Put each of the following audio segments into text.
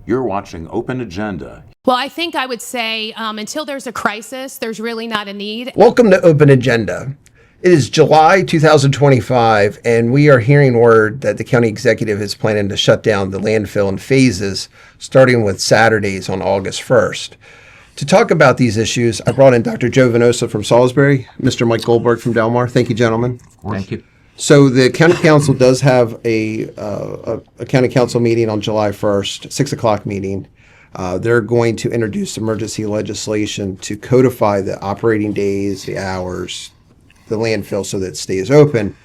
You're watching Open Agenda. Well, I think I would say until there's a crisis, there's really not a need. Welcome to Open Agenda. It is July 2025, and we are hearing word that the county executive is planning to shut down the landfill in phases, starting with Saturdays on August 1st. To talk about these issues, I brought in Dr. Joe Venosa from Salisbury, Mr. Mike Goldberg from Delmar. Thank you, gentlemen. Thank you. So the county council does have a county council meeting on July 1st, 6 o'clock meeting. They're going to introduce emergency legislation to codify the operating days, the hours, the landfill so that it stays open.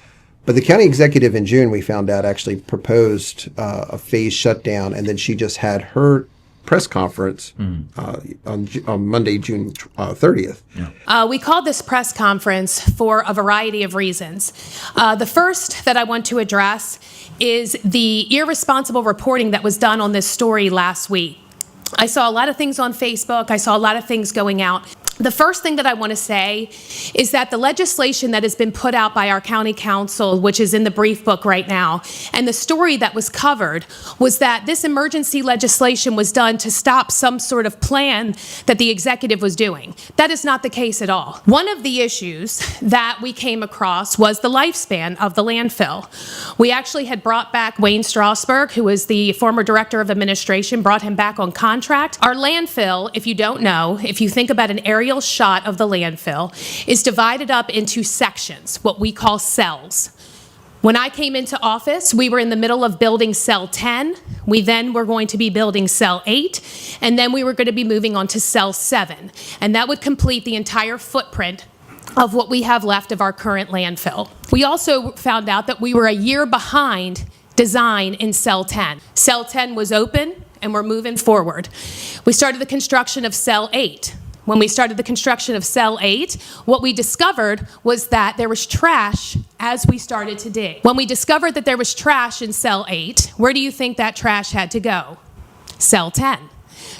But the county executive in June, we found out, actually proposed a phase shutdown, and then she just had her press conference on Monday, June 30th. Yeah. We called this press conference for a variety of reasons. The first that I want to address is the irresponsible reporting that was done on this story last week. I saw a lot of things on Facebook. I saw a lot of things going out. The first thing that I want to say is that the legislation that has been put out by our county council, which is in the brief book right now, and the story that was covered was that this emergency legislation was done to stop some sort of plan that the executive was doing. That is not the case at all. One of the issues that we came across was the lifespan of the landfill. We actually had brought back Wayne Strasberg, who was the former director of administration, brought him back on contract. Our landfill, if you don't know, if you think about an aerial shot of the landfill, is divided up into sections, what we call cells. When I came into office, we were in the middle of building cell 10. We then were going to be building cell 8, and then we were going to be moving on to cell 7. And that would complete the entire footprint of what we have left of our current landfill. We also found out that we were a year behind design in cell 10. Cell 10 was open, and we're moving forward. We started the construction of cell 8. When we started the construction of cell 8, what we discovered was that there was trash as we started to dig. When we discovered that there was trash in cell 8, where do you think that trash had to go? Cell 10.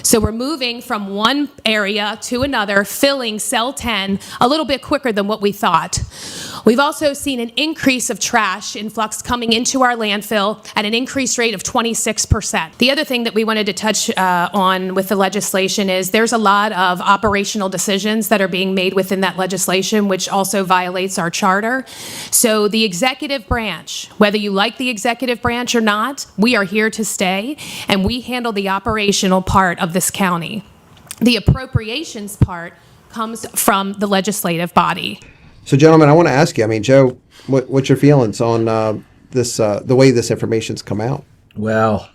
So we're moving from one area to another, filling cell 10 a little bit quicker than what we thought. We've also seen an increase of trash influx coming into our landfill at an increased rate of 26%. The other thing that we wanted to touch on with the legislation is there's a lot of operational decisions that are being made within that legislation, which also violates our charter. So the executive branch, whether you like the executive branch or not, we are here to stay, and we handle the operational part of this county. The appropriations part comes from the legislative body. So, gentlemen, I want to ask you, Joe, what's your feelings on this, the way this information's come out? Well,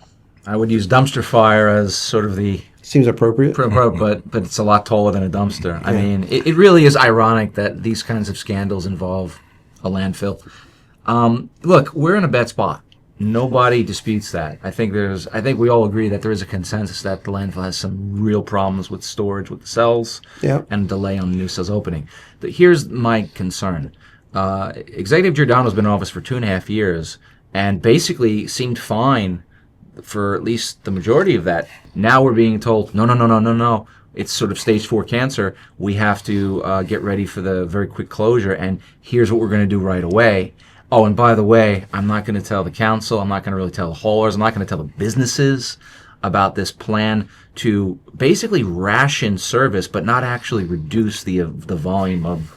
I would use dumpster fire as sort of the... Seems appropriate. But it's a lot taller than a dumpster. Yeah. I mean, it really is ironic that these kinds of scandals involve a landfill. Look, we're in a bad spot. Nobody disputes that. I think we all agree that there is a consensus that the landfill has some real problems with storage with the cells and delay on the new cells opening. But here's my concern. Executive Giordano's been in office for 2.5 years and basically seemed fine for at least the majority of that. Now we're being told, no. It's sort of stage 4 cancer. We have to get ready for the very quick closure, and here's what we're going to do right away. Oh, and by the way, I'm not going to tell the council, I'm not going to really tell the haulers, I'm not going to tell the businesses about this plan to basically ration service, but not actually reduce the volume of...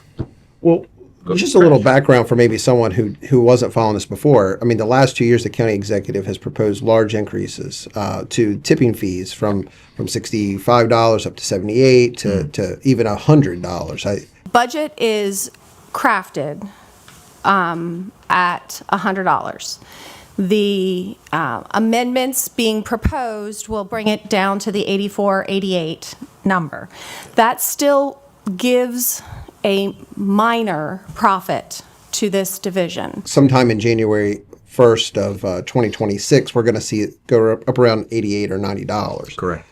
Well, just a little background for maybe someone who wasn't following this before. I mean, the last 2 years, the county executive has proposed large increases to tipping fees from $65 up to $78 to even $100. Budget is crafted at $100. The amendments being proposed will bring it down to the 84, 88 number. That still gives a minor profit to this division. Sometime in January 1st of 2026, we're going to see it go up around $88 or $90. Correct.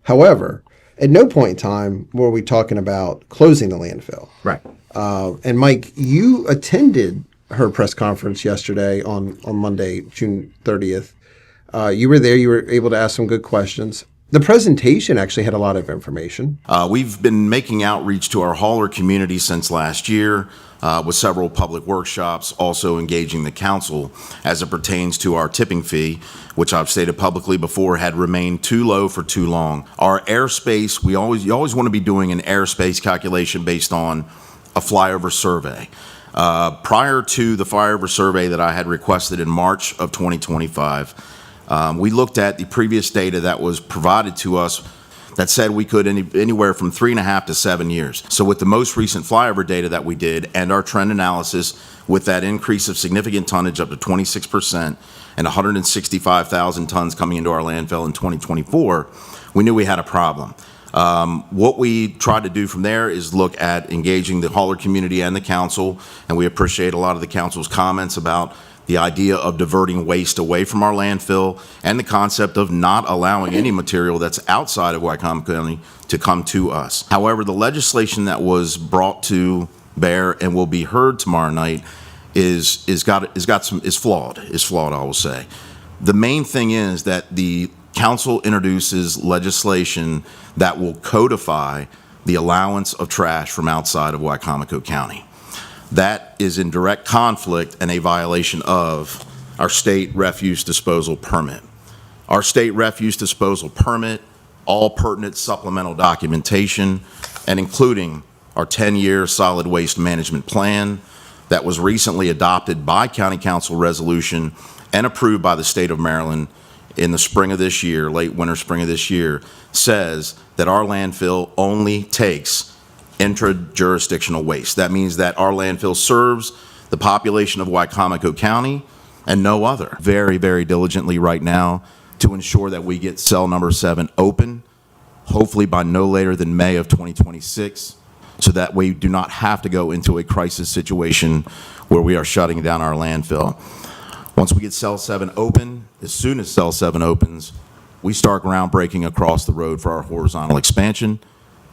However, at no point in time were we talking about closing the landfill. Right. And Mike, you attended her press conference yesterday on Monday, June 30th. You were there. You were able to ask some good questions. The presentation actually had a lot of information. We've been making outreach to our hauler community since last year. with several public workshops, also engaging the council as it pertains to our tipping fee, which I've stated publicly before had remained too low for too long. Our airspace, you always want to be doing an airspace calculation based on a flyover survey. Prior to the flyover survey that I had requested in March of 2025, we looked at the previous data that was provided to us that said we could anywhere from 3.5 to 7 years. So with the most recent flyover data that we did and our trend analysis with that increase of significant tonnage up to 26% and 165,000 tons coming into our landfill in 2024, we knew we had a problem. What we tried to do from there is look at engaging the hauler community and the council, and we appreciate a lot of the council's comments about the idea of diverting waste away from our landfill and the concept of not allowing any material that's outside of Wycombe County to come to us. However, the legislation that was brought to bear and will be heard tomorrow night is flawed, I will say. The main thing is that the council introduces legislation that will codify the allowance of trash from outside of Wycomico County. That is in direct conflict and a violation of our state refuse disposal permit. Our state refuse disposal permit, all pertinent supplemental documentation, and including our 10-year solid waste management plan that was recently adopted by County Council resolution and approved by the state of Maryland in the spring of this year, late winter, spring of this year, says that our landfill only takes intra-jurisdictional waste. That means that our landfill serves the population of Wycomico County and no other. Very, very diligently right now to ensure that we get cell number 7 open, hopefully by no later than May of 2026, so that we do not have to go into a crisis situation where we are shutting down our landfill. Once we get cell 7 open, as soon as cell 7 opens, we start groundbreaking across the road for our horizontal expansion,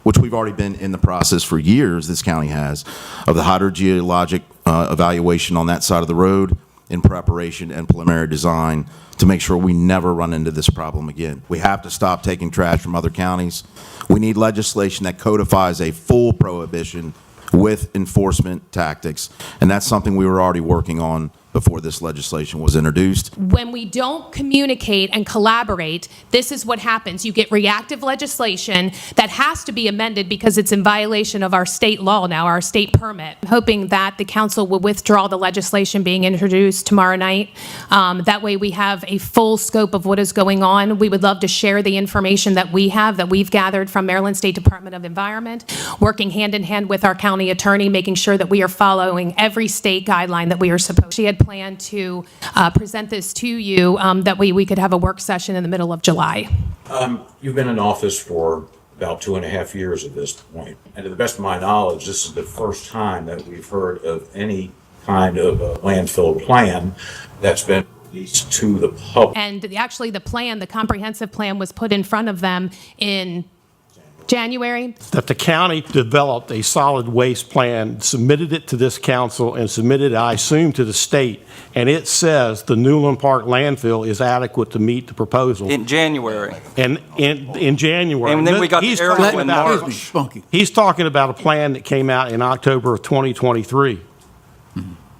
which we've already been in the process for years, this county has, of the hydrogeologic evaluation on that side of the road in preparation and preliminary design to make sure we never run into this problem again. We have to stop taking trash from other counties. We need legislation that codifies a full prohibition with enforcement tactics, and that's something we were already working on before this legislation was introduced. When we don't communicate and collaborate, this is what happens. You get reactive legislation that has to be amended because it's in violation of our state law now, our state permit. I'm hoping that the council will withdraw the legislation being introduced tomorrow night. That way we have a full scope of what is going on. We would love to share the information that we've gathered from Maryland State Department of Environment, working hand in hand with our county attorney, making sure that we are following every state guideline that we are supposed to. She had planned to present this to you, that we could have a work session in the middle of July. You've been in office for about 2.5 years at this point. And to the best of my knowledge, this is the first time that we've heard of any kind of a landfill plan that's been released to the public. And actually the comprehensive plan was put in front of them in January. That the county developed a solid waste plan, submitted it to this council, and submitted it, I assume, to the state. And it says the Newland Park landfill is adequate to meet the proposal. In January. And in January. And then we got the aerial in March. He's talking about a plan that came out in October of 2023.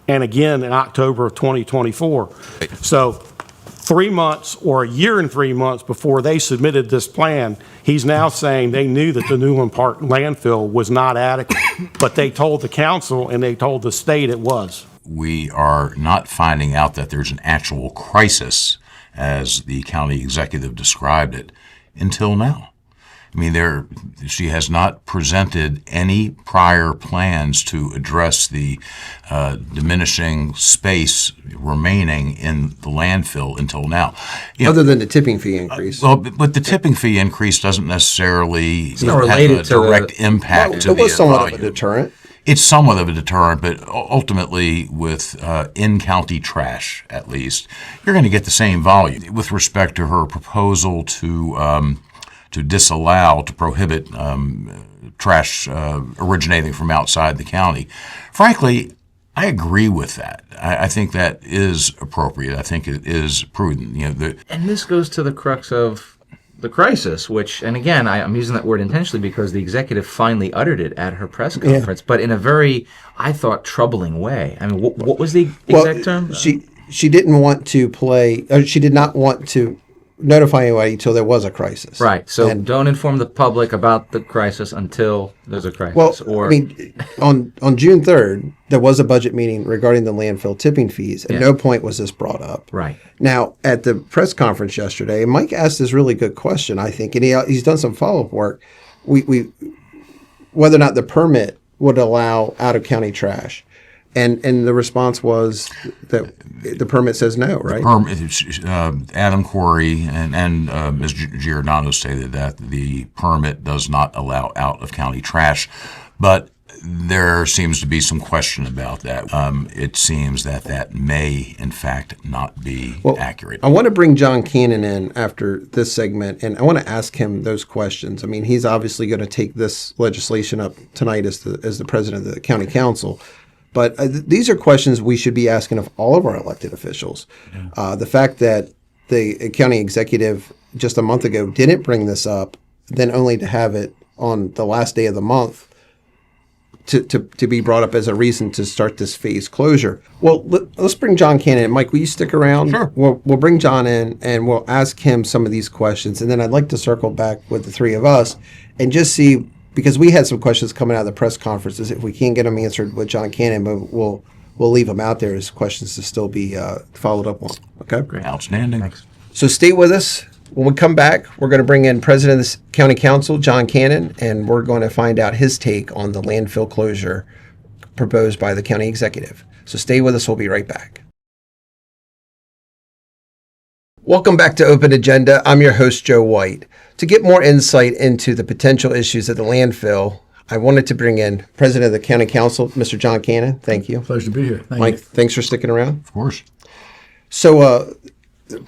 And again in October of 2024. So 3 months or a year and 3 months before they submitted this plan, he's now saying they knew that the Newland Park landfill was not adequate, but they told the council and they told the state it was. We are not finding out that there's an actual crisis, as the county executive described it, until now. I mean, she has not presented any prior plans to address the diminishing space remaining in the landfill until now. Other than the tipping fee increase. But the tipping fee increase doesn't necessarily not related have a direct impact to the It was somewhat volume. of a deterrent. It's somewhat of a deterrent, but ultimately with in-county trash, at least, you're going to get the same volume. With respect to her proposal to prohibit trash originating from outside the county. Frankly, I agree with that. I think that is appropriate. I think it is prudent. And this goes to the crux of the crisis, which, and again, I'm using that word intentionally because the executive finally uttered it at her press conference, but in a very, I thought, troubling way. I mean, what was the exact term? She didn't want to play, or she did not want to notify anybody until there was a crisis. Right. So don't inform the public about the crisis until there's a crisis. Well, I mean, on June 3rd, there was a budget meeting regarding the landfill tipping fees. At no point was this brought up. Right. Now, at the press conference yesterday, Mike asked this really good question, I think, and he's done some follow-up work. We whether or not the permit would allow out-of-county trash. And the response was that the permit says no, right? Adam Corey and Ms. Giordano stated that the permit does not allow out-of-county trash, but there seems to be some question about that. It seems that may, in fact, not be accurate. I want to bring John Cannon in after this segment, and I want to ask him those questions. I mean, he's obviously going to take this legislation up tonight as the president of the county council. But these are questions we should be asking of all of our elected officials. Yeah. The fact that the county executive just a month ago didn't bring this up, then only to have it on the last day of the month to be brought up as a reason to start this phase closure. Well, let's bring John Cannon in. Mike, will you stick around? Sure. We'll bring John in and we'll ask him some of these questions. And then I'd like to circle back with the three of us and just see, because we had some questions coming out of the press conferences. If we can't get them answered with John Cannon, but we'll leave them out there as questions to still be followed up on. Okay? Great. Outstanding. Thanks. So stay with us. When we come back, we're going to bring in President of the County Council, John Cannon, and we're going to find out his take on the landfill closure proposed by the county executive. So stay with us. We'll be right back. Welcome back to Open Agenda. I'm your host, Joe White. To get more insight into the potential issues at the landfill, I wanted to bring in President of the County Council, Mr. John Cannon. Thank you. Pleasure to be here. Thank Mike, you. Thanks for sticking around. Of course. So,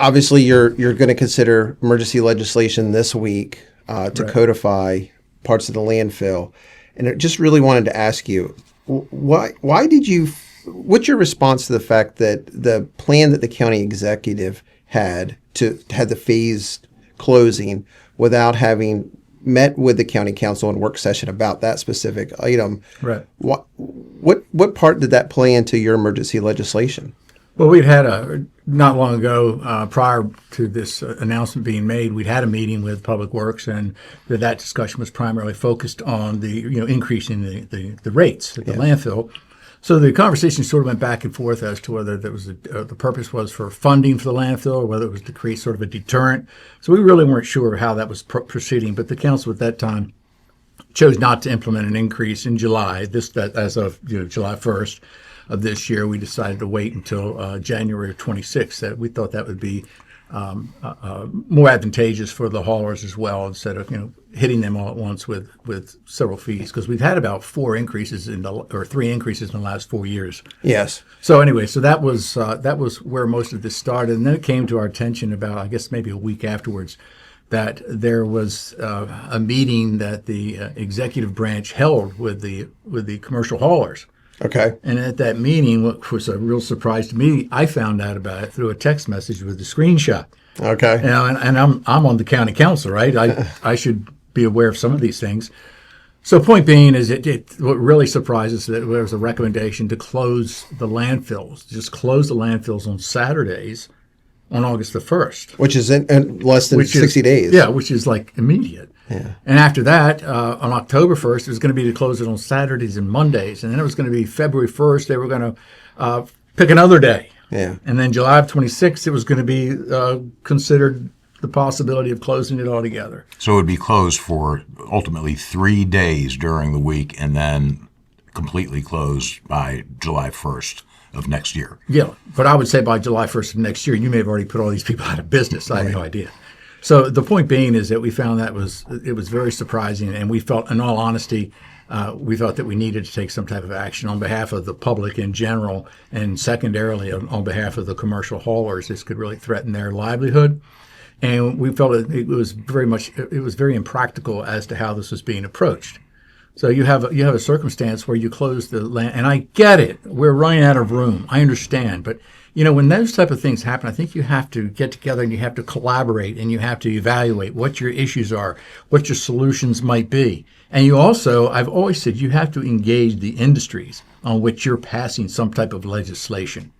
obviously, you're going to consider emergency legislation this week to codify parts of the landfill, and I just really wanted to ask you, why did you? What's your response to the fact that the plan that the county executive had the phased closing without having met with the county council in work session about that specific item? Right. What part did that play into your emergency legislation? Well, we'd had not long ago, prior to this announcement being made, we'd had a meeting with Public Works, and that discussion was primarily focused on the increasing the rates at the landfill. So the conversation sort of went back and forth as to whether there was the purpose was for funding for the landfill or whether it was to create sort of a deterrent. So we really weren't sure how that was proceeding, but the council at that time chose not to implement an increase in July. As of July 1st of this year, we decided to wait until January 26th. That we thought that would be more advantageous for the haulers as well, instead of hitting them all at once with several fees, because we've had about 3 increases in the last 4 years. Yes. So anyway, so that was where most of this started, and then it came to our attention about, I guess, maybe a week afterwards, that there was a meeting that the executive branch held with the commercial haulers. Okay. And at that meeting, what was a real surprise to me, I found out about it through a text message with a screenshot. Okay. And I'm on the county council, right? I should be aware of some of these things. So point being is what really surprised us that there was a recommendation to close the landfills, just close the landfills on Saturdays on August the 1st. Which is in less than 60 days. Yeah, which is like immediate. Yeah. And after that, on October 1st, it was going to be to close it on Saturdays and Mondays. And then it was going to be February 1st, they were going to pick another day. Yeah. And then July 26th, it was going to be considered the possibility of closing it altogether. So it would be closed for ultimately 3 days during the week and then completely closed by July 1st of next year. Yeah, but I would say by July 1st of next year, you may have already put all these people out of business. I have no idea. So the point being is that we found it was very surprising, and we felt, in all honesty, we thought that we needed to take some type of action on behalf of the public in general, and secondarily on behalf of the commercial haulers. This could really threaten their livelihood, and we felt it was very impractical as to how this was being approached. So you have a circumstance where you close the land, and I get it. We're running out of room. I understand, but when those type of things happen, I think you have to get together and you have to collaborate and you have to evaluate what your issues are, what your solutions might be. And you also, I've always said, you have to engage the industries on which you're passing some type of legislation.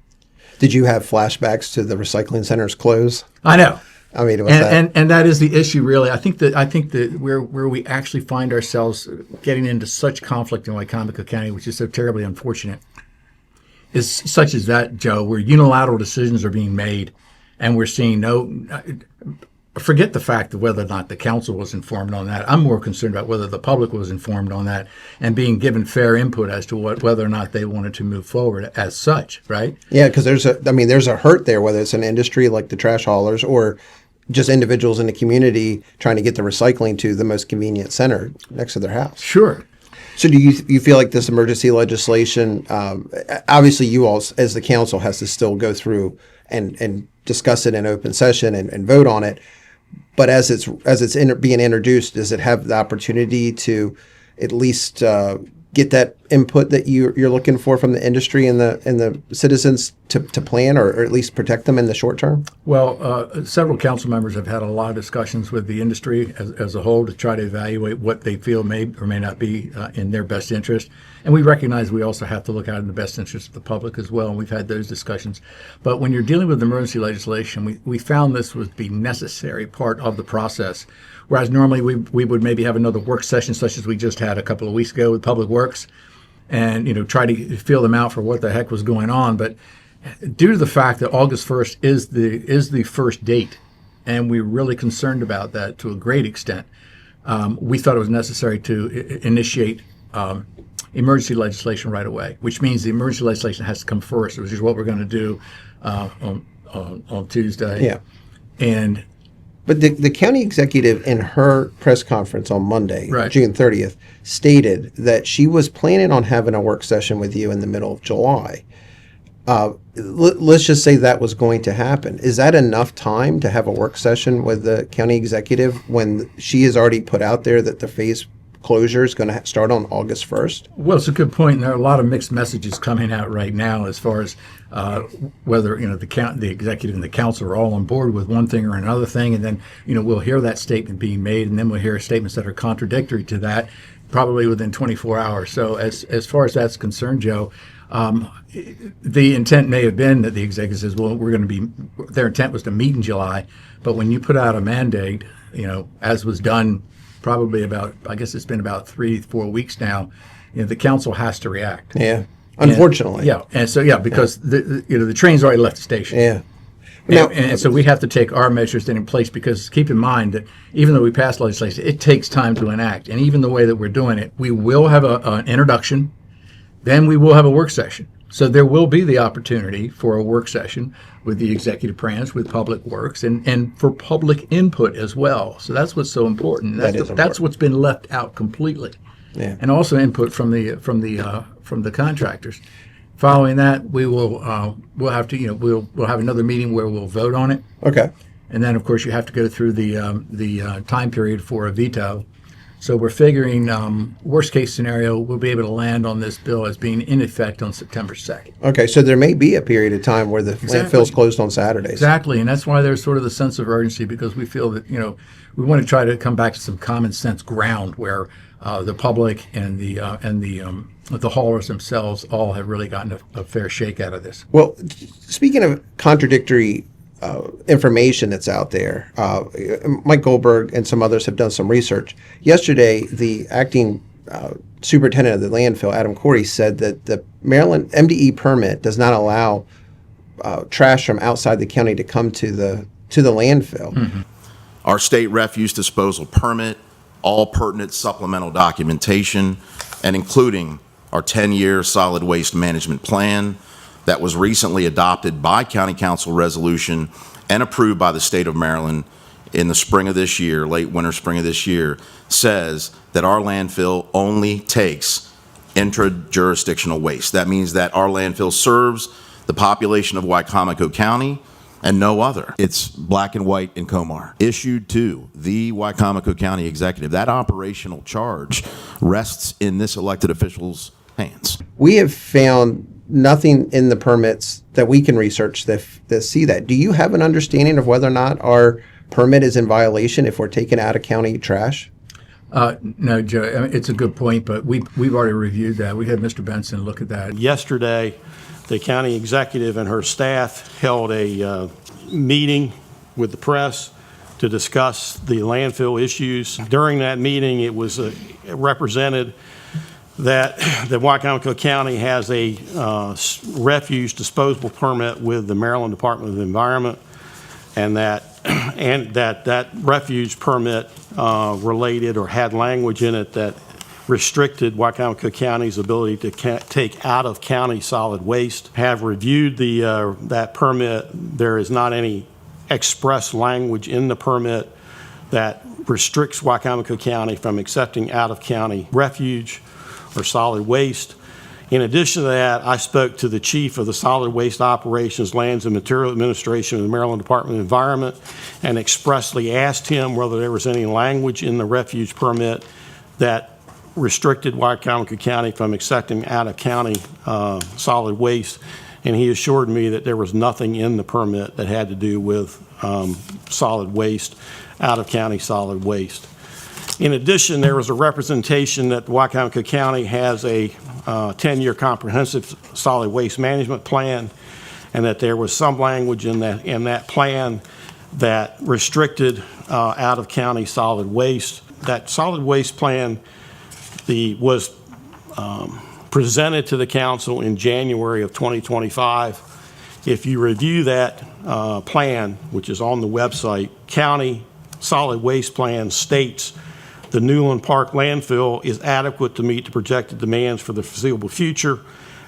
Did you have flashbacks to the recycling center's close? I know. I mean, was that... and that is the issue, really. I think that where we actually find ourselves getting into such conflict in Wycomico County, which is so terribly unfortunate, is such as that, Joe, where unilateral decisions are being made, and we're seeing forget the fact of whether or not the council was informed on that. I'm more concerned about whether the public was informed on that and being given fair input as to whether or not they wanted to move forward as such, right? Yeah, because there's a hurt there, whether it's an industry like the trash haulers or just individuals in the community trying to get the recycling to the most convenient center next to their house. Sure. So do you feel like this emergency legislation, obviously you all as the council has to still go through and discuss it in open session and vote on it, but as it's being introduced, does it have the opportunity to at least get that input that you're looking for from the industry and the citizens to plan or at least protect them in the short term? Well, several council members have had a lot of discussions with the industry as a whole to try to evaluate what they feel may or may not be in their best interest. And we recognize we also have to look out in the best interest of the public as well, and we've had those discussions. But when you're dealing with emergency legislation, we found this would be necessary part of the process. Whereas normally we would maybe have another work session such as we just had a couple of weeks ago with Public Works and, try to feel them out for what the heck was going on. But due to the fact that August 1st is the first date, and we're really concerned about that to a great extent, we thought it was necessary to initiate emergency legislation right away, which means the emergency legislation has to come first, which is what we're going to do on Tuesday. Yeah. But the county executive in her press conference on Monday, right, June 30th, stated that she was planning on having a work session with you in the middle of July. Let's just say that was going to happen. Is that enough time to have a work session with the county executive when she has already put out there that the phase closure is going to start on August 1st? Well, it's a good point. And there are a lot of mixed messages coming out right now as far as whether the executive and the council are all on board with one thing or another thing, and then we'll hear that statement being made, and then we'll hear statements that are contradictory to that, probably within 24 hours. So as far as that's concerned, Joe, the intent may have been that the executive says, well, their intent was to meet in July, but when you put out a mandate, as was done probably I guess it's been about 3-4 weeks now, the council has to react. Yeah, unfortunately. And so because the train's already left the station. Yeah. And so we have to take our measures then in place, because keep in mind that even though we pass legislation, it takes time to enact. And even the way that we're doing it, we will have an introduction, then we will have a work session. So there will be the opportunity for a work session with the executive branch, with Public Works, and for public input as well. So that's what's so important. That's what's been left out completely. Yeah. And also input from the contractors. Following that, we'll have another meeting where we'll vote on it. Okay. And then, of course, you have to go through the time period for a veto. So we're figuring worst case scenario, we'll be able to land on this bill as being in effect on September 2nd. Okay, so there may be a period of time where the landfill's closed on Saturdays. Exactly, and that's why there's sort of the sense of urgency, because we feel that we want to try to come back to some common sense ground where the public and the haulers themselves all have really gotten a fair shake out of this. Well, speaking of contradictory information that's out there, Mike Goldberg and some others have done some research. Yesterday, the acting superintendent of the landfill, Adam Corey, said that the Maryland MDE permit does not allow trash from outside the county to come to the landfill. Mm-hmm. Our state refuse disposal permit, all pertinent supplemental documentation, and including our 10-year solid waste management plan that was recently adopted by County Council resolution and approved by the state of Maryland in the spring of this year, late winter, spring of this year, says that our landfill only takes intra-jurisdictional waste. That means that our landfill serves the population of Wycomico County and no other. It's black and white in Comar. Issued to the Wycomico County executive. That operational charge rests in this elected official's hands. We have found nothing in the permits that we can research that see that. Do you have an understanding of whether or not our permit is in violation if we're taking out of county trash? No, Joe, I mean, it's a good point, but we've already reviewed that. We had Mr. Benson look at that. Yesterday, the county executive and her staff held a meeting with the press to discuss the landfill issues. During that meeting, it was represented that Wycomico County has a refuse disposal permit with the Maryland Department of the Environment, and that refuge permit related or had language in it that restricted Wycomico County's ability to take out of county solid waste. Have reviewed that permit. There is not any express language in the permit that restricts Wycomico County from accepting out of county refuge or solid waste. In addition to that, I spoke to the chief of the Solid Waste Operations, Lands and Material Administration of the Maryland Department of Environment and expressly asked him whether there was any language in the refuge permit that restricted Wycomico County from accepting out of county solid waste. And he assured me that there was nothing in the permit that had to do with solid waste, out of county solid waste. In addition, there was a representation that Wycomico County has a 10-year comprehensive solid waste management plan, and that there was some language in that plan that restricted out of county solid waste. That solid waste plan was presented to the council in January of 2025. If you review that plan, which is on the website, county solid waste plan states the Newland Park landfill is adequate to meet the projected demands for the foreseeable future.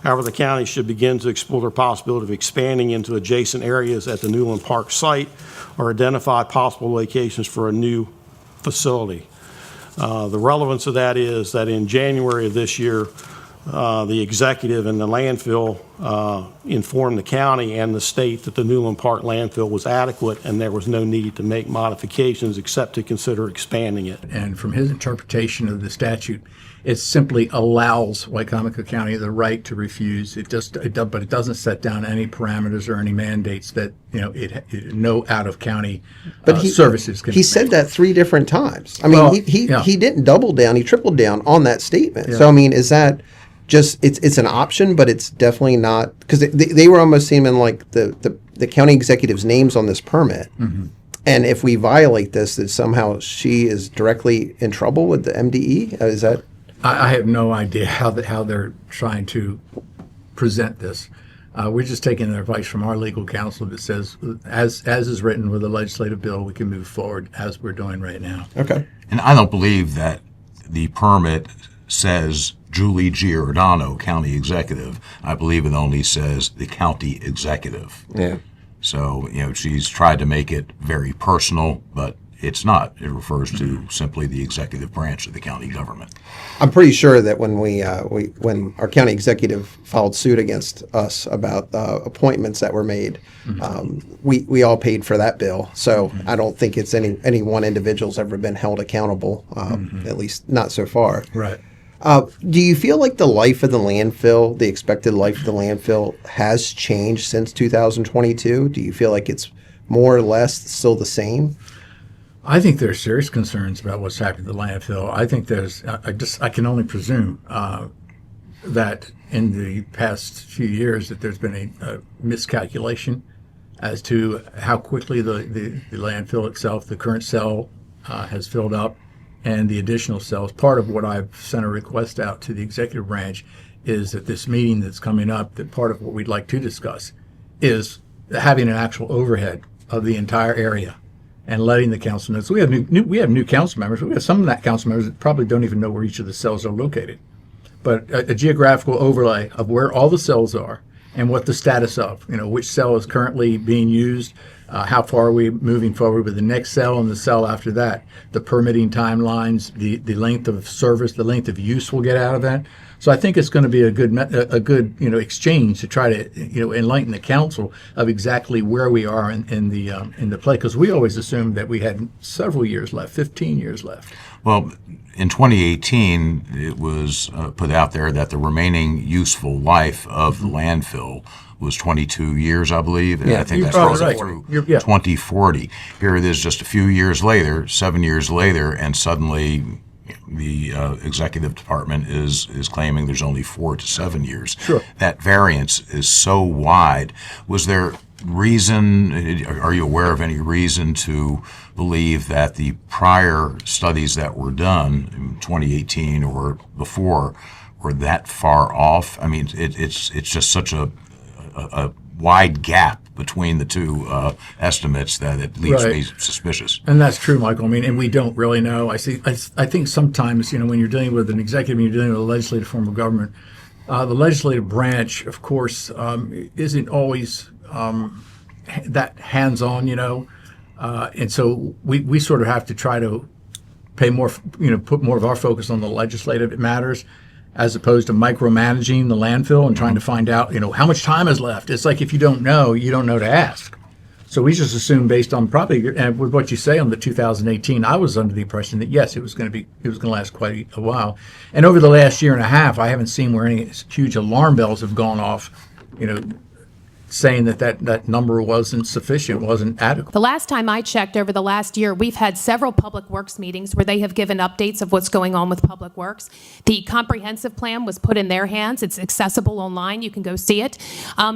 However, the county should begin to explore the possibility of expanding into adjacent areas at the Newland Park site or identify possible locations for a new facility. The relevance of that is that in January of this year, the executive and the landfill informed the county and the state that the Newland Park landfill was adequate and there was no need to make modifications except to consider expanding it. And from his interpretation of the statute, it simply allows Wycomico County the right to refuse. But it doesn't set down any parameters or any mandates that no out of county services can. He said that 3 different times. I mean, he didn't double down; he tripled down on that statement. Yeah. So I mean, is that just it's an option, but it's definitely not, because they were almost seeming like the county executive's names on this permit. Mm-hmm. And if we violate this, that somehow she is directly in trouble with the MDE. Is that? I have no idea how they're trying to present this. We're just taking the advice from our legal counsel that says, as is written with a legislative bill, we can move forward as we're doing right now. Okay. And I don't believe that the permit says Julie Giordano, county executive. I believe it only says the county executive. Yeah. So, she's tried to make it very personal, but it's not. It refers to simply the executive branch of the county government. I'm pretty sure that when when our county executive filed suit against us about appointments that were made, we all paid for that bill. So I don't think it's any one individual's ever been held accountable, at least not so far. Right. Do you feel like the life of the landfill, the expected life of the landfill, has changed since 2022? Do you feel like it's more or less still the same? I think there are serious concerns about what's happening to the landfill. I think I can only presume that in the past few years that there's been a miscalculation as to how quickly the landfill itself, the current cell, has filled up, and the additional cells. Part of what I've sent a request out to the executive branch is that this meeting that's coming up, that part of what we'd like to discuss is having an actual overhead of the entire area and letting the council know. So we have new council members. We have some of that council members that probably don't even know where each of the cells are located. But a geographical overlay of where all the cells are and what the status of, which cell is currently being used, How far are we moving forward with the next cell and the cell after that? The permitting timelines, the length of service, the length of use we'll get out of that. So I think it's going to be a good exchange to try to enlighten the council of exactly where we are in the play, because we always assumed that we had several years left, 15 years left. Well, in 2018, it was put out there that the remaining useful life of the landfill was 22 years, I believe. And I think that's right. through Yeah. 2040. Here it is just a few years later, 7 years later, and suddenly the executive department is claiming there's only 4 to 7 years. Sure. That variance is so wide. Was there reason, are you aware of any reason to believe that the prior studies that were done in 2018 or before were that far off? I mean, it's just such a wide gap between the two estimates that it leaves me suspicious. And that's true, Michael. I mean, and we don't really know. I think sometimes, when you're dealing with an executive and you're dealing with a legislative form of government, the legislative branch, of course, isn't always that hands-on, and so we sort of have to try to pay more, put more of our focus on the legislative matters, as opposed to micromanaging the landfill and trying to find out, how much time is left. It's like if you don't know to ask. So we just assume, based on probably, and with what you say on the 2018, I was under the impression that yes, it was going to last quite a while. And over the last year and a half, I haven't seen where any huge alarm bells have gone off, saying that number wasn't sufficient, wasn't adequate. The last time I checked, over the last year, we've had several Public Works meetings where they have given updates of what's going on with Public Works. The comprehensive plan was put in their hands. It's accessible online. You can go see it.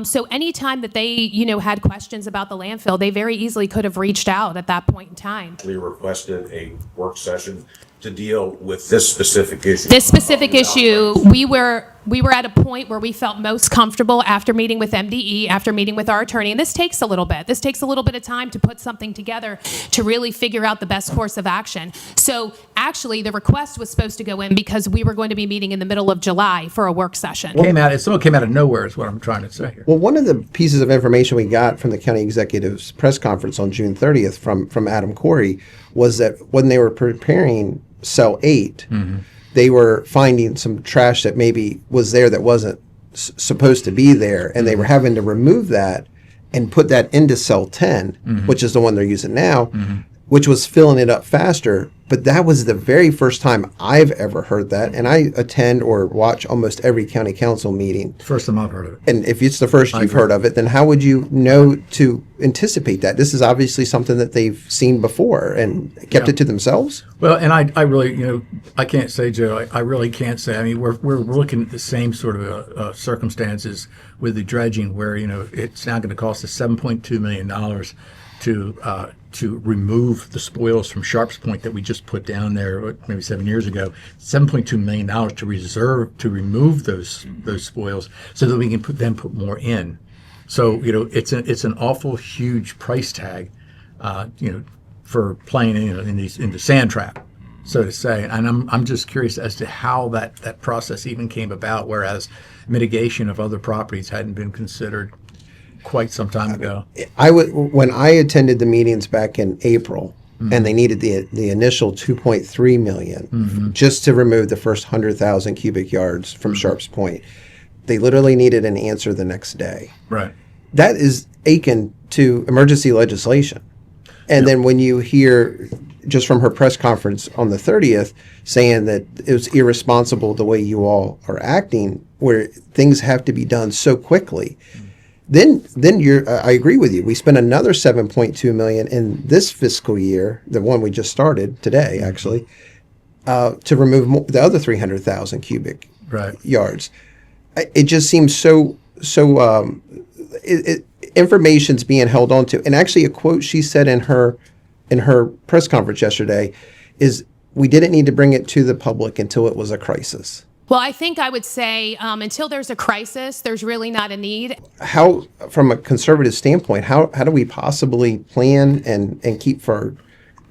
So anytime that they, had questions about the landfill, they very easily could have reached out at that point in time. We requested a work session to deal with this specific issue. This specific issue, we were at a point where we felt most comfortable after meeting with MDE, after meeting with our attorney, and this takes a little bit. This takes a little bit of time to put something together to really figure out the best course of action. So actually, the request was supposed to go in because we were going to be meeting in the middle of July for a work session. Someone came out of nowhere is what I'm trying to say here. Well, one of the pieces of information we got from the county executive's press conference on June 30th from Adam Corey was that when they were preparing Cell 8, they were finding some trash that maybe was there that wasn't supposed to be there, and they were having to remove that and put that into Cell 10, which is the one they're using now, which was filling it up faster. But that was the very first time I've ever heard that, and I attend or watch almost every county council meeting. First time I've heard of it. And if it's the first you've heard of it, then how would you know to anticipate that? This is obviously something that they've seen before and kept it to themselves. Well, and I really, I can't say, Joe, I really can't say. I mean, we're looking at the same sort of circumstances with the dredging, where it's now going to cost us $7.2 million to remove the spoils from Sharps Point that we just put down there maybe 7 years ago. $7.2 million to remove those spoils so that we can put more in. So it's an awful huge price tag, for playing in the sand trap, so to say. And I'm just curious as to how that process even came about, whereas mitigation of other properties hadn't been considered quite some time ago. When I attended the meetings back in April, and they needed the initial 2.3 million just to remove the first 100,000 cubic yards from Sharps Point. They literally needed an answer the next day. Right. That is akin to emergency legislation. And then when you hear just from her press conference on the 30th saying that it was irresponsible the way you all are acting, where things have to be done so quickly, then I agree with you. We spent another 7.2 million in this fiscal year, the one we just started today, actually, to remove the other 300,000 cubic yards. It just seems so information's being held on to. And actually, a quote she said in her press conference yesterday is, "We didn't need to bring it to the public until it was a crisis." Well, I think I would say until there's a crisis, there's really not a need. How, from a conservative standpoint, how do we possibly plan and keep for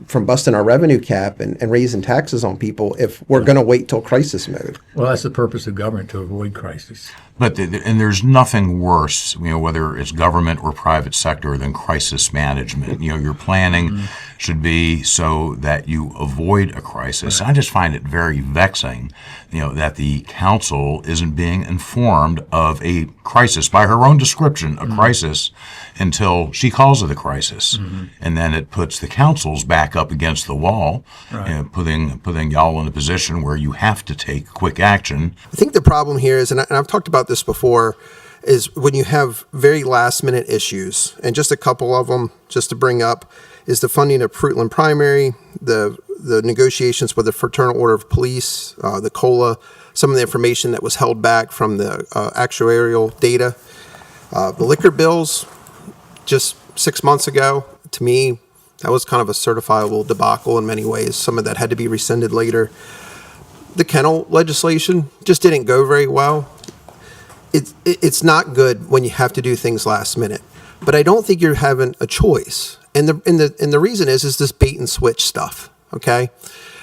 from busting our revenue cap and raising taxes on people if we're going to wait till crisis mode. Well, that's the purpose of government, to avoid crisis. But and there's nothing worse, whether it's government or private sector, than crisis management. Your planning should be so that you avoid a crisis. I just find it very vexing, that the council isn't being informed of a crisis by her own description, a crisis, until she calls it a crisis, and then it puts the councils back up against the wall, putting y'all in a position where you have to take quick action. I think the problem here is, and I've talked about this before, is when you have very last minute issues, and just a couple of them just to bring up is the funding of Fruitland Primary, the negotiations with the Fraternal Order of Police, the COLA, some of the information that was held back from the actuarial data, the liquor bills just 6 months ago. To me, that was kind of a certifiable debacle in many ways. Some of that had to be rescinded later. The kennel legislation just didn't go very well. It's not good when you have to do things last minute, but I don't think you're having a choice. And the reason is this bait and switch stuff. Okay,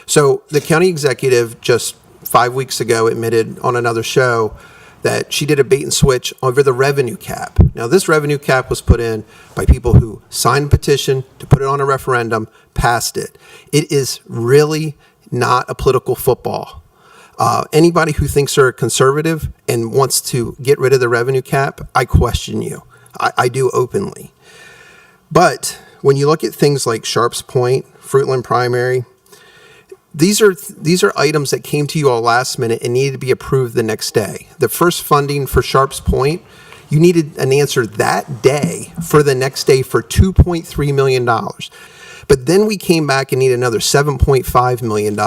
so the county executive just 5 weeks ago admitted on another show that she did a bait and switch over the revenue cap. Now, this revenue cap was put in by people who signed a petition to put it on a referendum, passed it. It is really not a political football. Anybody who thinks they're a conservative and wants to get rid of the revenue cap, I question you. I do openly. But when you look at things like Sharps Point, Fruitland Primary, these are items that came to you all last minute and needed to be approved the next day. The first funding for Sharps Point, you needed an answer that day for the next day for $2.3 million. But then we came back and needed another $7.5 million.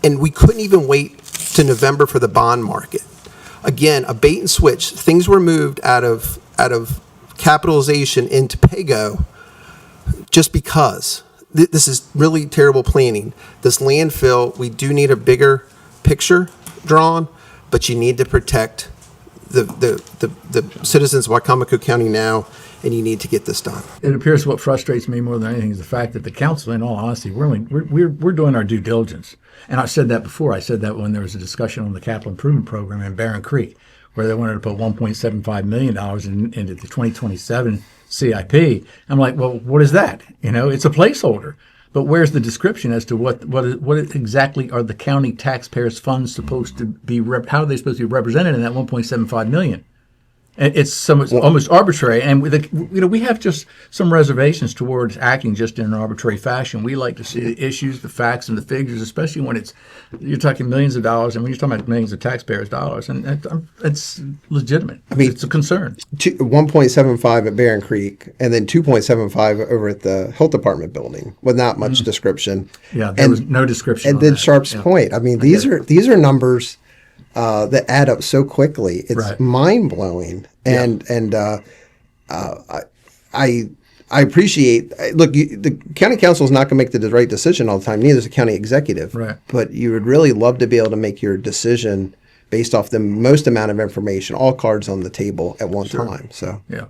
And we couldn't even wait to November for the bond market. Again, a bait and switch. Things were moved out of capitalization into PAYGO just because. This is really terrible planning. This landfill, we do need a bigger picture drawn, but you need to protect the citizens of Wicomico County now, and you need to get this done. It appears what frustrates me more than anything is the fact that the council, in all honesty, we're doing our due diligence. And I said that before. I said that when there was a discussion on the capital improvement program in Barron Creek, where they wanted to put $1.75 million into the 2027 CIP. I'm like, well, what is that? It's a placeholder. But where's the description as to what exactly are the county taxpayers' funds supposed to be? How are they supposed to be represented in that 1.75 million? It's almost arbitrary, and we have just some reservations towards acting just in an arbitrary fashion. We like to see the issues, the facts, and the figures, especially when you're talking millions of dollars, and when you're talking about millions of taxpayers' dollars, and it's legitimate. I mean, it's a concern. 1.75 at Barron Creek, and then 2.75 over at the Health Department building, with not much description. Yeah, there was no description. And then Sharps Point. I mean, these are numbers that add up so quickly. It's mind blowing, and I appreciate. Look, the county council is not going to make the right decision all the time. Neither is the county executive. Right. But you would really love to be able to make your decision based off the most amount of information, all cards on the table at one time. So yeah.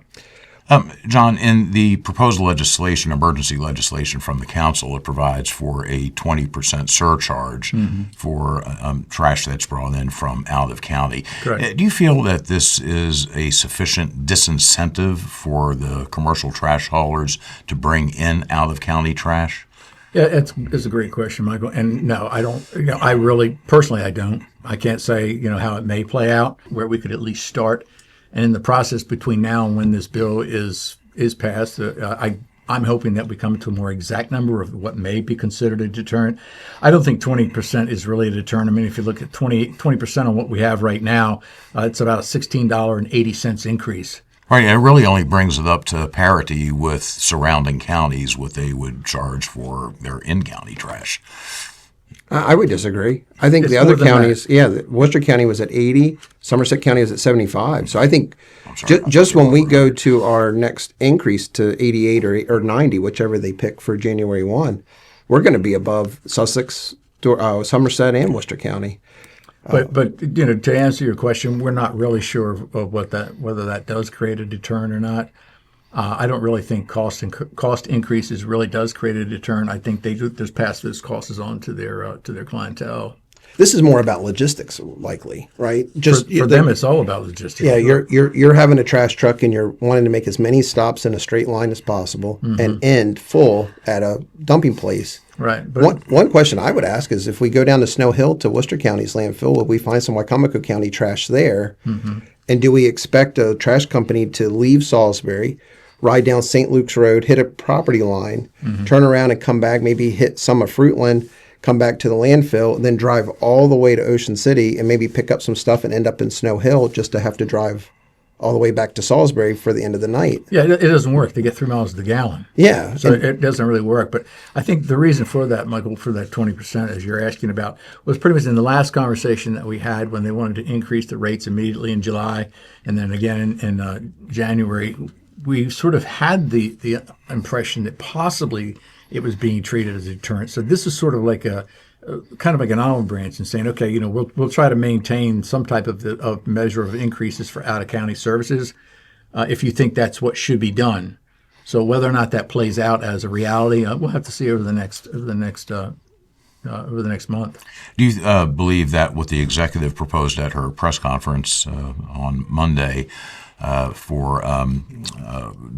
John, in the proposed legislation, emergency legislation from the council, it provides for a 20% surcharge for trash that's brought in from out of county. Correct. Do you feel that this is a sufficient disincentive for the commercial trash haulers to bring in out of county trash? Yeah, it's a great question, Michael. And no, I don't. I really personally, I don't. I can't say how it may play out, where we could at least start. And in the process between now and when this bill is passed, I'm hoping that we come to a more exact number of what may be considered a deterrent. I don't think 20% is really a deterrent. I mean, if you look at 20% on what we have right now, it's about a $16.80 increase. Right, and it really only brings it up to parity with surrounding counties, what they would charge for their in-county trash. I would disagree. I think the other counties, Worcester County was at 80, Somerset County was at 75. So I think just when we go to our next increase to 88 or 90, whichever they pick for January 1, we're going to be above Sussex, Somerset, and Worcester County. But to answer your question, we're not really sure of whether that does create a deterrent or not. I don't really think cost increases really does create a deterrent. I think they just pass those costs on to their clientele. This is more about logistics, likely, right? For them, it's all about logistics. Yeah, you're having a trash truck and you're wanting to make as many stops in a straight line as possible and end full at a dumping place. Right. But one question I would ask is, if we go down to Snow Hill to Worcester County's landfill, will we find some Wycomico County trash there? And do we expect a trash company to leave Salisbury, ride down St. Luke's Road, hit a property line, turn around and come back, maybe hit some of Fruitland, come back to the landfill, and then drive all the way to Ocean City and maybe pick up some stuff and end up in Snow Hill just to have to drive all the way back to Salisbury for the end of the night? Yeah, it doesn't work. They get 3 miles to the gallon. Yeah. So it doesn't really work. But I think the reason for that, Michael, for that 20%, as you're asking about, was pretty much in the last conversation that we had when they wanted to increase the rates immediately in July, and then again in January. We sort of had the impression that possibly it was being treated as a deterrent. So this is sort of like a kind of like an olive branch and saying, okay, we'll try to maintain some type of measure of increases for out of county services if you think that's what should be done. So whether or not that plays out as a reality, we'll have to see over the next month. Do you believe that what the executive proposed at her press conference on Monday for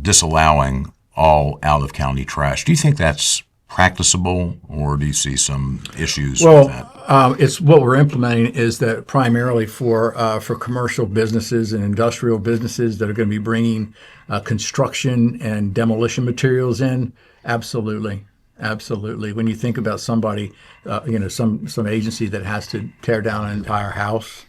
disallowing all out-of-county trash, do you think that's practicable, or do you see some issues with that? It's what we're implementing is that primarily for commercial businesses and industrial businesses that are going to be bringing construction and demolition materials in. Absolutely. When you think about somebody, some agency that has to tear down an entire house,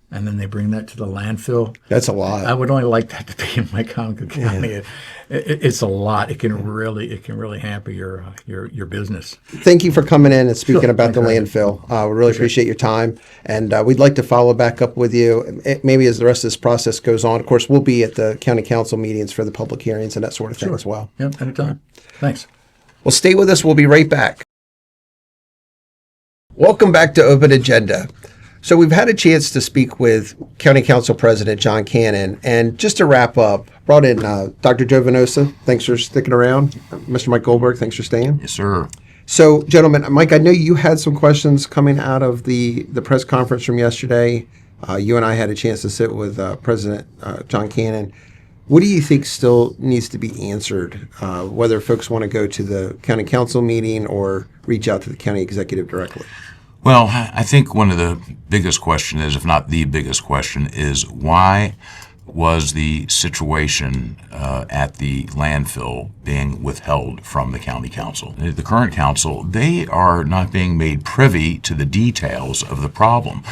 and then they bring that to the landfill. That's a lot. I would only like that to be in Wycomico County. Yeah. It's a lot. It can really hamper your business. Thank you for coming in and speaking about the Thanks, landfill. We really appreciate your time, and we'd like to follow back up with you maybe as the rest of this process goes on. Of course, we'll be at the county council meetings for the public hearings and that sort of thing as well. Yep, anytime. Thanks. Well, stay with us. We'll be right back. Welcome back to Open Agenda. So we've had a chance to speak with County Council President John Cannon, and just to wrap up, brought in Dr. Joe Venosa. Thanks for sticking around. Mr. Mike Goldberg, thanks for staying. Yes, sir. So, gentlemen, Mike, I know you had some questions coming out of the press conference from yesterday. You and I had a chance to sit with President John Cannon. What do you think still needs to be answered, whether folks want to go to the county council meeting or reach out to the county executive directly? Well, I think one of the biggest question is, if not the biggest question, is why was the situation at the landfill being withheld from the county council? The current council, they are not being made privy to the details of the problem.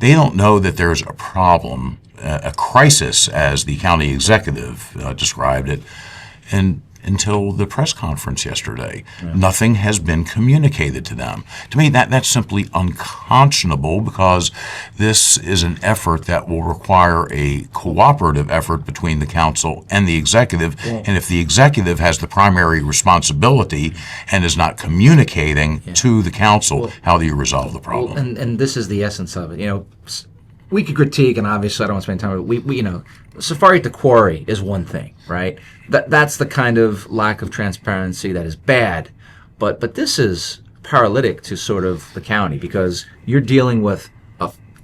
They don't know that there's a problem, a crisis, as the county executive described it, and until the press conference yesterday. Yeah. Nothing has been communicated to them. To me, that's simply unconscionable, because this is an effort that will require a cooperative effort between the council and the executive. Yeah. And if the executive has the primary responsibility and is not communicating to the council, how do you resolve the problem? Well, and this is the essence of it. We could critique, and obviously I don't want to spend time with it. We safari at the quarry is one thing, right? That's the kind of lack of transparency that is bad. But this is paralytic to sort of the county, because you're dealing with,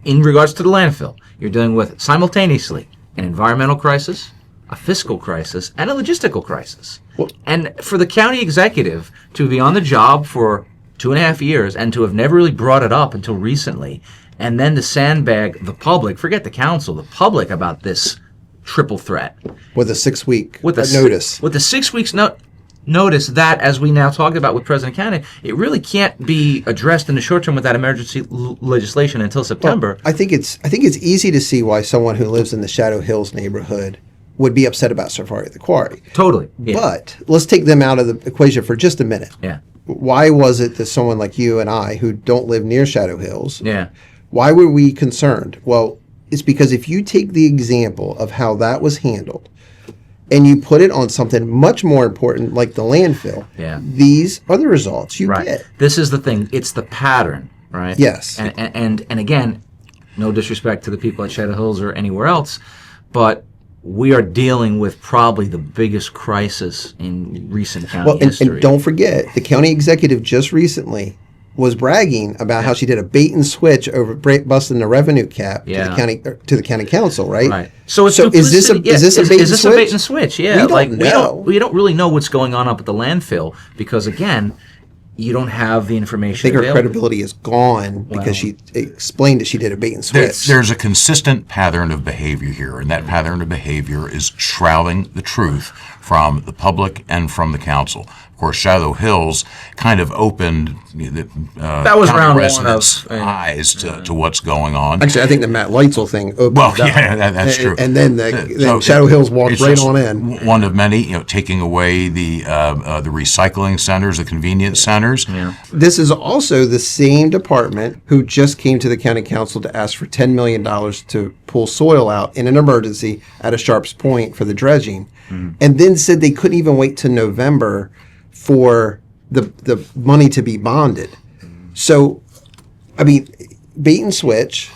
in regards to the landfill, you're dealing with simultaneously an environmental crisis, a fiscal crisis, and a logistical crisis. And for the county executive to be on the job for 2.5 years and to have never really brought it up until recently, and then to sandbag the public, forget the council, the public, about this triple threat. With a 6-week notice. With a 6 weeks notice that, as we now talked about with President Cannon, it really can't be addressed in the short term without emergency legislation until September. Well, I think it's easy to see why someone who lives in the Shadow Hills neighborhood would be upset about Safari at the Quarry. Totally. Yeah. But let's take them out of the equation for just a minute. Yeah. Why was it that someone like you and I, who don't live near Shadow Hills, yeah, why were we concerned? Well, it's because if you take the example of how that was handled and you put it on something much more important like the landfill, yeah, these are the results you get. This is the thing. It's the pattern, right? Yes. And again, no disrespect to the people at Shadow Hills or anywhere else, but we are dealing with probably the biggest crisis in recent county Well, history. and don't forget, the county executive just recently was bragging about how she did a bait and switch over busting the revenue cap to the county council, right? Right. So, it's is this a duplicity. is this a bait and switch? A bait and switch? Yeah. We don't know. We don't really know what's going on up at the landfill because again, you don't have the information. I think her available. credibility is gone because she explained that she did a bait and switch. There's a consistent pattern of behavior here, and that pattern of behavior is shrouding the truth from the public and from the council. Of course, Shadow Hills kind of opened that was county round residents' one of eyes to what's going on. Actually, I think the Matt Leitzel thing opened Well, it up. yeah, that's true. And then So Shadow Hills walked it's right just on in. One of many, taking away the recycling centers, the convenience centers. Yeah. This is also the same department who just came to the county council to ask for $10 million to pull soil out in an emergency at a Sharps Point for the dredging, and then said they couldn't even wait till November for the money to be bonded. So, I mean, bait and switch,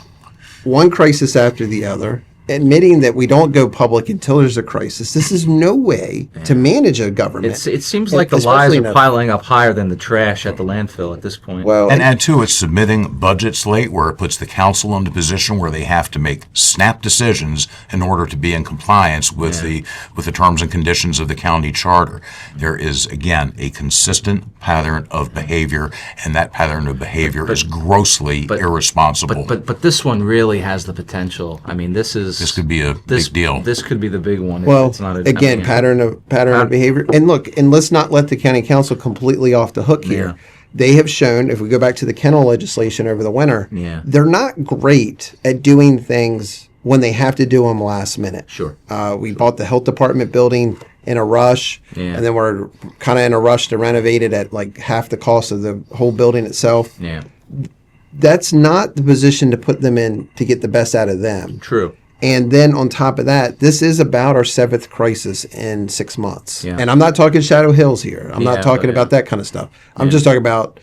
one crisis after the other, admitting that we don't go public until there's a crisis. This is no way to manage a government. It seems like the lies are piling up higher than the trash at the landfill at this point. Well, And add to it, submitting budgets late where it puts the council in a position where they have to make snap decisions in order to be in compliance with the terms and conditions of the county charter. There is, again, a consistent pattern of behavior, and that pattern of behavior is grossly irresponsible. But this one really has the potential. I mean, this could be a big deal. This could be the big one. well, it's not again, pattern of behavior. And look, and let's not let the county council completely off the hook here. Yeah. They have shown, if we go back to the kennel legislation over the winter, Yeah. they're not great at doing things when they have to do them last minute. Sure. We bought the health department building in a rush, Yeah. and then we're kind of in a rush to renovate it at like half the cost of the whole building itself. Yeah. That's not the position to put them in to get the best out of them. True. And then on top of that, this is about our 7th crisis in 6 months. Yeah. And I'm not talking Shadow Hills here. I'm not Yeah, talking but about that kind of stuff. I'm just talking about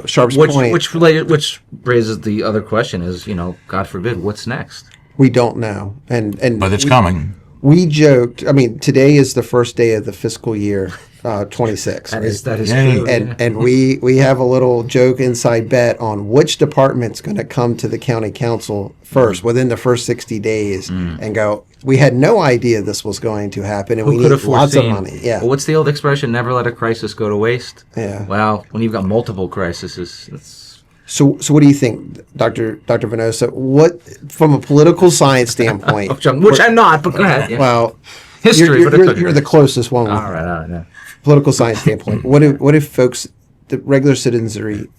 Sharps Point. Which raises the other question is, God forbid, what's next? We don't know. But it's coming. We joked. I mean, today is the first day of the fiscal year 26. That right? is Yeah. true. And we have a little joke inside bet on which department's going to come to the county council first within the first 60 days and go, we had no idea this was going to happen and we need lots of money. Yeah. Well, what's the old expression? Never let a crisis go to waste. Yeah. Well, when you've got multiple crises, it's So what do you think, Dr. Venosa? What, from a political science standpoint, which I'm not, but go ahead. Yeah. well, History, you're, but it's okay. you're the closest one. All right. Yeah. Political science standpoint, what if folks, the regular citizens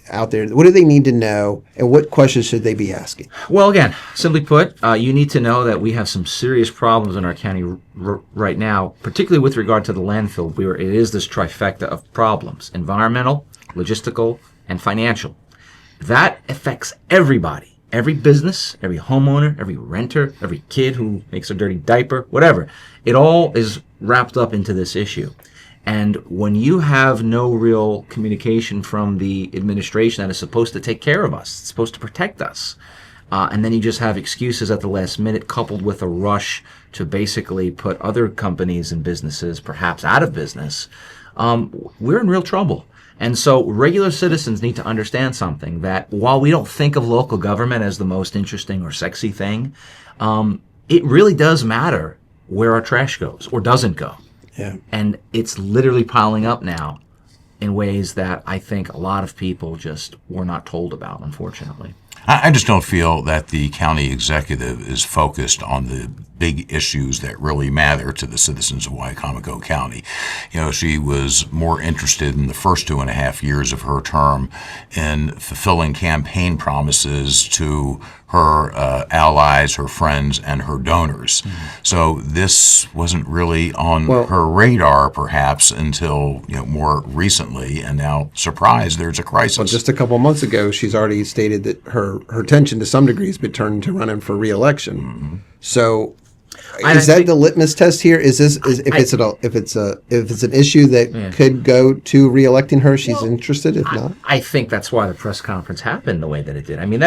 out there, what do they need to know, and what questions should they be asking? Well, again, simply put, you need to know that we have some serious problems in our county right now, particularly with regard to the landfill, where it is this trifecta of problems: environmental, logistical, and financial. That affects everybody. Every business, every homeowner, every renter, every kid who makes a dirty diaper, whatever. It all is wrapped up into this issue. And when you have no real communication from the administration that is supposed to take care of us, it's supposed to protect us, and then you just have excuses at the last minute coupled with a rush to basically put other companies and businesses perhaps out of business, we're in real trouble. And so regular citizens need to understand something, that while we don't think of local government as the most interesting or sexy thing, it really does matter where our trash goes or doesn't go. Yeah. And it's literally piling up now in ways that I think a lot of people just were not told about, unfortunately. I just don't feel that the county executive is focused on the big issues that really matter to the citizens of Wicomico County. She was more interested in the first 2.5 years of her term in fulfilling campaign promises to her allies, her friends, and her donors. So this wasn't really on her radar, perhaps, until more recently. And now, surprise, there's a crisis. Well, just a couple months ago, she's already stated that her attention to some degree has been turned to running for re-election. So, is that the litmus test here? Is if it's an issue that could go to re-electing her, she's interested? If not, I think that's why the press conference happened the way that it did. I mean,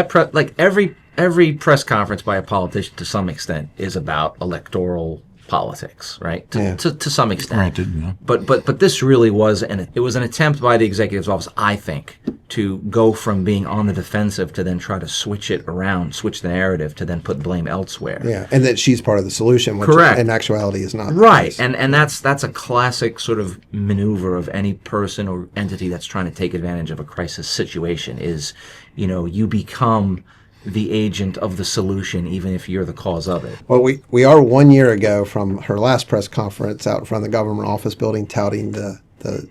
every press conference by a politician to some extent is about electoral politics, right? To some extent. Granted, yeah. But this really was an attempt by the executive's office, I think, to go from being on the defensive to then try to switch it around, switch the narrative to then put blame elsewhere. Yeah, and that she's part of the solution, which Correct. in actuality is not. Right, and that's a classic sort of maneuver of any person or entity that's trying to take advantage of a crisis situation is, you become the agent of the solution even if you're the cause of it. Well, we are 1 year ago from her last press conference out in front of the government office building touting the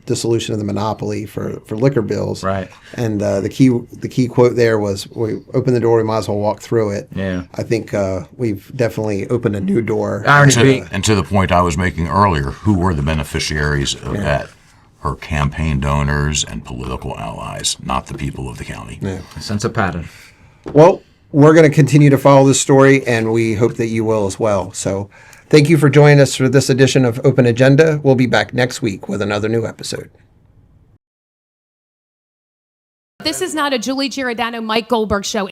dissolution of the monopoly for liquor bills. Right. And the key quote there was, "We open the door, we might as well walk through it." Yeah. I think we've definitely opened a new door. Irony being, And to the point I was making earlier, who were the beneficiaries of that? Her campaign donors and political allies, not the people of the county. Yeah. a sense of pattern. Well, we're going to continue to follow this story, and we hope that you will as well. So thank you for joining us for this edition of Open Agenda. We'll be back next week with another new episode. This is not a Julie Giordano, Mike Goldberg show.